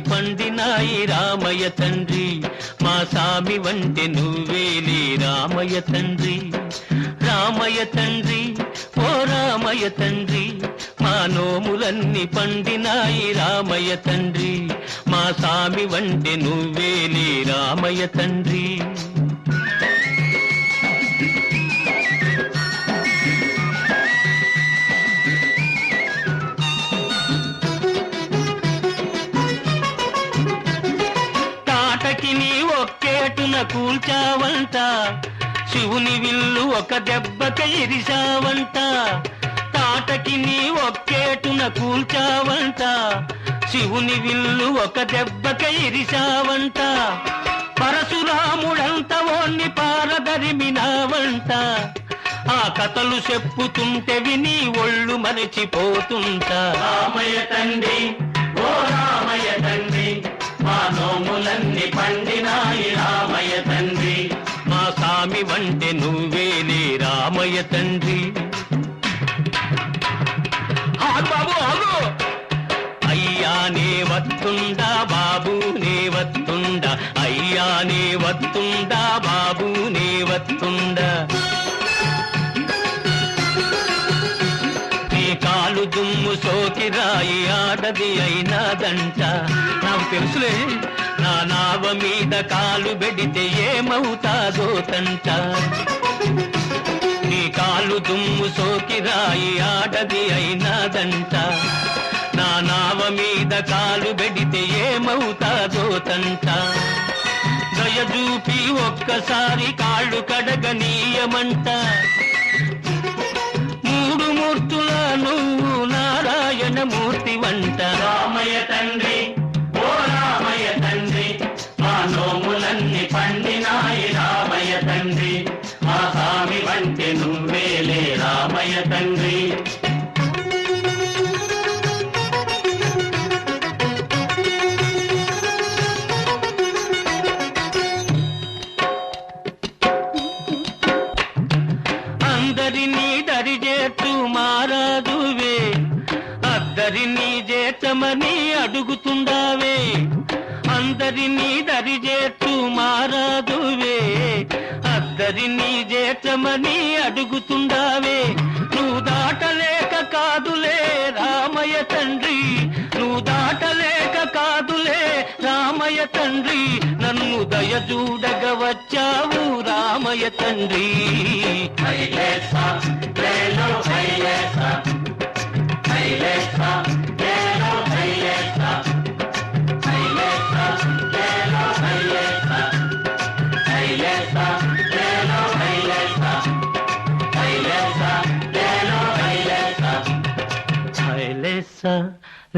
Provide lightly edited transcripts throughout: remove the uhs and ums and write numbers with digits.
పండినాయి రామయ్య తండ్రి. మా సామి వంటి నువ్వేలే రామయ్య తండ్రి. రామయ్య తండ్రి ఓ రామయ్య తండ్రి, మా నోములన్నీ పండినాయి రామయ్య తండ్రి. మా సామి వంటి నువ్వేలే రామయ్య తండ్రి. తాటకి నీ ఒక్కేటున కూల్చావంట, శివుని విల్లు ఒక దెబ్బక ఇరిశావంట. తాటకి నీ ఒక్కేటున కూల్చావంట, శివుని విల్లు ఒక దెబ్బక ఇరిశావంట. పరశురాముడంత ఓన్ని పారదరిమినావంట. ఆ కథలు చెప్పుతుంటే విని ఒళ్ళు మరచిపోతుంటా. రామయ్య తండ్రి ఓ రామయ్య తండ్రి, మా నోములన్నీ పండినాయి రామయ్య తండ్రి. మా సామి వంటి నువ్వేలే రామయ్య తండ్రి. బాబు ఆగు! అయ్యా నే వత్తుండా బాబు నే వత్తుండా, అయ్యా నే వత్తుండా బాబు నే వత్తుండా. నీ కాలు దుమ్ము సోకి రాయి ఆడది అయినాదంట. నాకు తెలుసులే, నా నావ మీద కాలు పెడితే ఏమవుతాదో తంట. నీ కాలు దుమ్ము సోకి రాయి ఆడది అయినాదంట. నా నావ మీద కాలు పెడితే ఏమవుతాదో తంట. దయచూపి ఒక్కసారి కాళ్ళు కడగనీయమంట. మూడు మూర్తుల నువ్వు నారాయణ మూర్తి వంట. రామయ్య తండ్రి ఓ రామయ్య తండ్రి, మా నోములన్నీ పండినాయి రామయ్య తండ్రి. మా స్వామి వంటి నువ్వేలే రామయ్య తండ్రి. అందరినీ దరిచేస్తూ మారాదువే, అద్దరినీ చేతమని అడుగుతుండావే. అందరినీ దరిచేస్తూ మారాదువే, అద్దరినీ చేతమని అడుగుతుండావే. నువ్వు దాటలేక కాదులే రామయ్య తండ్రి, నువ్వు దాటలేక కాదులే రామయ్య తండ్రి. నన్ను దయచూడగ వచ్చావు రామయ్య తండ్రి. హైలేసా లేలో హైలేసా, హైలేసా లేలో హైలేసా, హైలేసా లేలో హైలేసా, హైలేసా లేలో హైలేసా, హైలేసా లేలో హైలేసా. హైలేసా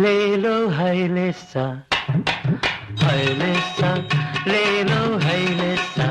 లేలో హైలేసా, హైలేసా లేలో హైలేసా.